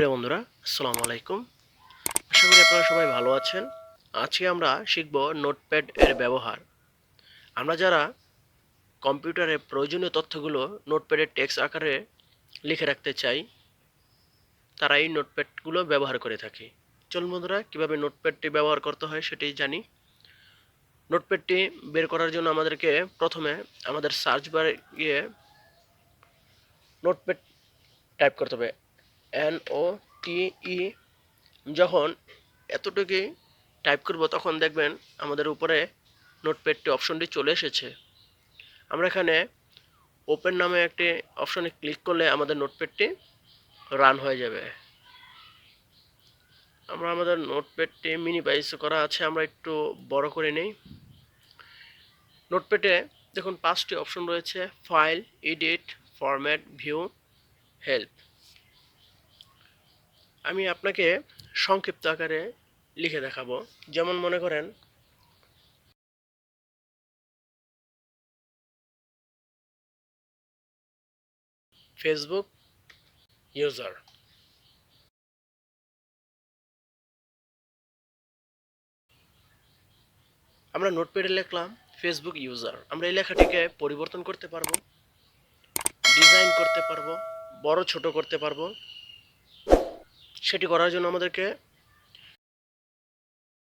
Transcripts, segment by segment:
প্রিয় বন্ধুরা, আসসালামু আলাইকুম। আশা করি আপনারা সবাই ভালো আছেন। আজকে আমরা শিখব নোটপ্যাড এর ব্যবহার। আমরা যারা কম্পিউটারে প্রয়োজনীয় তথ্যগুলো নোটপ্যাডে টেক্সট আকারে লিখে রাখতে চাই, তারা এই নোটপ্যাডগুলো ব্যবহার করে থাকি। চলুন বন্ধুরা, কিভাবে নোটপ্যাডটি ব্যবহার করতে হয় সেটি জানি। নোটপ্যাডটি বের করার জন্য আমাদেরকে প্রথমে আমাদের সার্চ বারে গিয়ে নোটপ্যাড টাইপ করতে হবে, NOTE। যখন এতটুকুই টাইপ করব তখন দেখবেন আমাদের উপরে নোটপ্যাডটি অপশনটি চলে এসেছে। আমরা এখানে ওপেন নামে একটি অপশনে ক্লিক করলে আমাদের নোটপ্যাডটি রান হয়ে যাবে। আমরা আমাদের নোটপ্যাডটি মিনিমাইজ করা আছে, আমরা একটু বড় করে নেই। নোটপ্যাডে দেখুন 5টি অপশন রয়েছে: file, edit, format, view, help. আমি আপনাকে সংক্ষিপ্ত আকারে লিখে দেখাবো। যেমন মনে করেন ফেসবুক ইউজার। আমরা নোটপ্যাডে লিখলাম ফেসবুক ইউজার। আমরা এই লেখাটিকে পরিবর্তন করতে পারবো, ডিজাইন করতে পারবো, বড় ছোট করতে পারবো। সেটি করার জন্য আমাদেরকে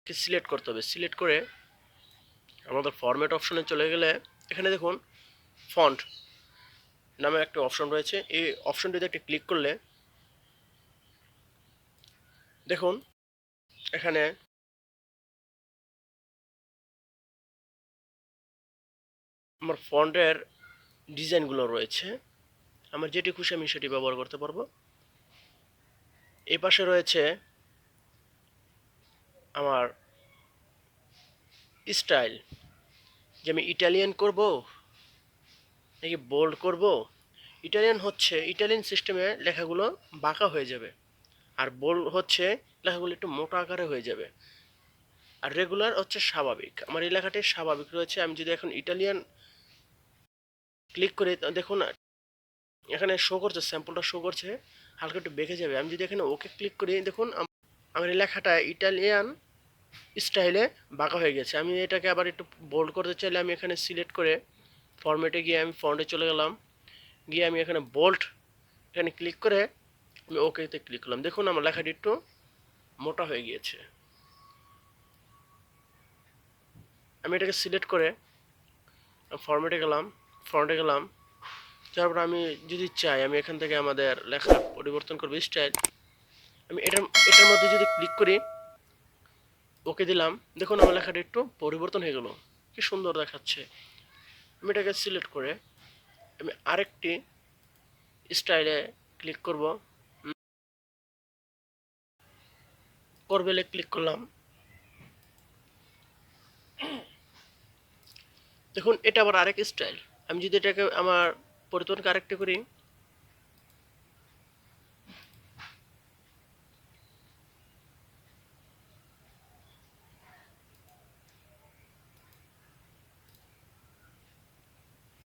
সিলেক্ট করতে হবে। সিলেক্ট করে আমাদের ফরম্যাট অপশনে চলে গেলে এখানে দেখুন ফন্ট নামে একটা অপশন রয়েছে। এই অপশনটিতে একটি ক্লিক করলে দেখুন এখানে আমার ফন্টের ডিজাইনগুলো রয়েছে। আমার যেটি খুশি আমি সেটি ব্যবহার করতে পারবো। এই পাশে রয়েছে আমার স্টাইল, যে আমি ইটালিয়ান করব নাকি বোল্ড করব। ইটালিয়ান সিস্টেমে লেখাগুলো বাঁকা হয়ে যাবে, আর বোল্ড হচ্ছে লেখাগুলো একটু মোটা আকারে হয়ে যাবে, আর রেগুলার হচ্ছে স্বাভাবিক। আমার এই লেখাটি স্বাভাবিক রয়েছে। আমি যদি এখন ইটালিয়ান ক্লিক করি দেখুন এখানে শো করছে, স্যাম্পলটা শো করছে, হালকা একটু বেঁকে যাবে। আমি যদি এখানে ওকে ক্লিক করি দেখুন আমার এই লেখাটা ইটালিয়ান স্টাইলে বাঁকা হয়ে গেছে। আমি এটাকে আবার একটু বোল্ড করতে চাইলে আমি এখানে সিলেক্ট করে ফরম্যাটে গিয়ে আমি ফন্টে চলে গেলাম, গিয়ে আমি এখানে বোল্ড এখানে ক্লিক করে আমি ওকেতে ক্লিক করলাম। দেখুন আমার লেখাটি একটু মোটা হয়ে গিয়েছে। আমি এটাকে সিলেক্ট করে ফরম্যাটে গেলাম, ফন্টে গেলাম। তারপর আমি যদি চাই আমি এখান থেকে আমাদের লেখা পরিবর্তন করবো স্টাইল। আমি এটার মধ্যে যদি ক্লিক করি, ওকে দিলাম, দেখুন আমার লেখাটা একটু পরিবর্তন হয়ে গেল, কি সুন্দর দেখাচ্ছে। আমি এটাকে সিলেক্ট করে আমি আরেকটি স্টাইলে ক্লিক করব, করবেলে ক্লিক করলাম। দেখুন এটা আবার আরেক স্টাইল। আমি যদি এটাকে আমার পরিবর্তনকে আরেকটা করি,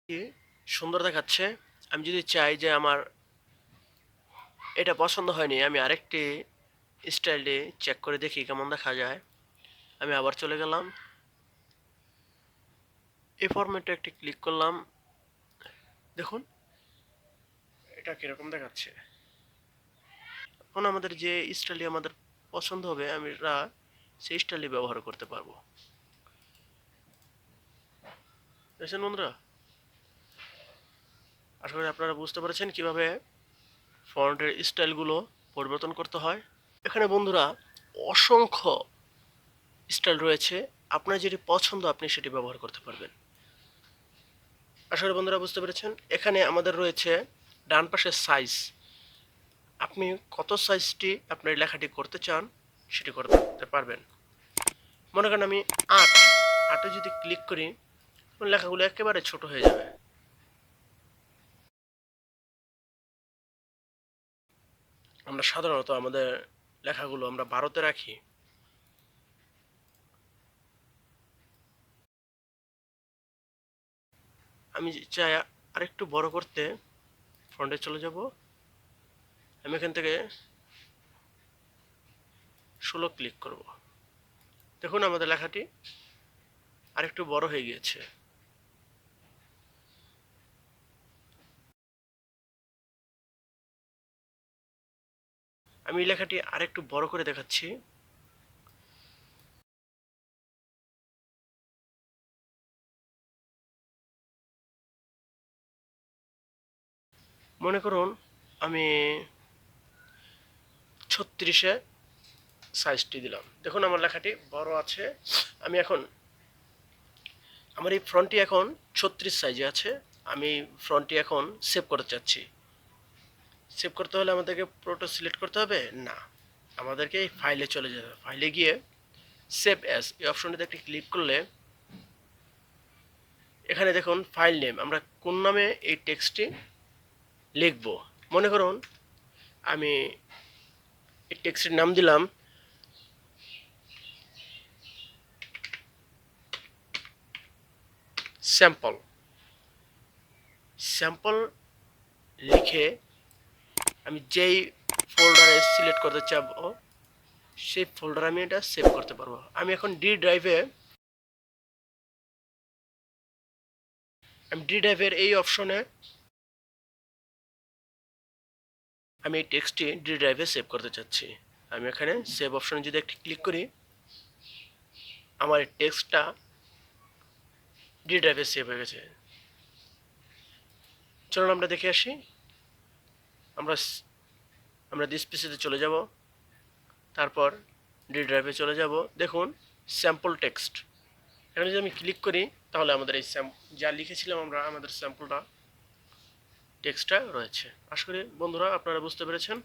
কি সুন্দর দেখাচ্ছে। আমি যদি চাই যে আমার এটা পছন্দ হয়নি, আমি আরেকটি স্টাইলে চেক করে দেখি কেমন দেখা যায়। আমি আবার চলে গেলাম, এই ফরম্যাটে একটি ক্লিক করলাম, দেখুন এটা কিরকম দেখাচ্ছে। এখন আমাদের যে স্টাইলটি আমাদের পছন্দ হবে আমরা সেই স্টাইলটি ব্যবহার করতে পারবো। বুঝছেন বন্ধুরা? আশা করি আপনারা বুঝতে পেরেছেন কিভাবে ফন্টের স্টাইলগুলো পরিবর্তন করতে হয়। এখানে বন্ধুরা অসংখ্য স্টাইল রয়েছে, আপনার যেটি পছন্দ আপনি সেটি ব্যবহার করতে পারবেন। আশা করি বন্ধুরা বুঝতে পেরেছেন। এখানে আমাদের রয়েছে ডান পাশের সাইজ, আপনি কত সাইজটি আপনার লেখাটি করতে চান সেটি করতে পারবেন। মনে করেন আমি 8 যদি ক্লিক করি লেখাগুলো একেবারে ছোট হয়ে যাবে। আমরা সাধারণত আমাদের লেখাগুলো আমরা 12-তে রাখি। আমি চাই আরেকটু বড় করতে, ফন্টে চলে যাব। আমি এখান থেকে 16 ক্লিক করব। দেখুন আমাদের লেখাটি আরেকটু বড় হয়ে গিয়েছে। আমি লেখাটি আরেকটু বড় করে দেখাচ্ছি। মনে করুন আমি 36-এ সাইজটি দিলাম। দেখুন আমার লেখাটি বড় আছে। আমি এখন আমার এই ফন্টটি এখন 36 সাইজে আছে। আমি ফন্টটি এখন সেভ করতে চাচ্ছি। সেভ করতে হলে আমাদেরকে পুরোটা সিলেক্ট করতে হবে না, আমাদেরকে এই ফাইলে চলে যেতে হবে। ফাইলে গিয়ে সেভ অ্যাজ এই অপশনটিতে একটি ক্লিক করলে এখানে দেখুন ফাইল নেম, আমরা কোন নামে এই টেক্সটটি লিখব। মনে করুন আমি এই টেক্সটের নাম দিলাম স্যাম্পল। স্যাম্পল লিখে আমি যেই ফোল্ডারে সিলেক্ট করতে চাবো সেই ফোল্ডারে আমি এটা সেভ করতে পারবো। আমি এখন ডি ড্রাইভের এই অপশনে আমি এই টেক্সটটি ডি ড্রাইভে সেভ করতে চাচ্ছি। আমি এখানে সেভ অপশনে যদি একটি ক্লিক করি, আমার এই টেক্সটটা ডি ড্রাইভে সেভ হয়ে গেছে। চলুন আমরা দেখে আসি। আমরা আমরা দিস পিসিতে চলে যাব, তারপর ডি ড্রাইভে চলে যাব। দেখুন স্যাম্পল টেক্সট, এখানে যদি আমি ক্লিক করি তাহলে আমাদের এই যা লিখেছিলাম আমরা আমাদের স্যাম্পলটা টেক্সটটা রয়েছে। আশা করি বন্ধুরা আপনারা বুঝতে পেরেছেন।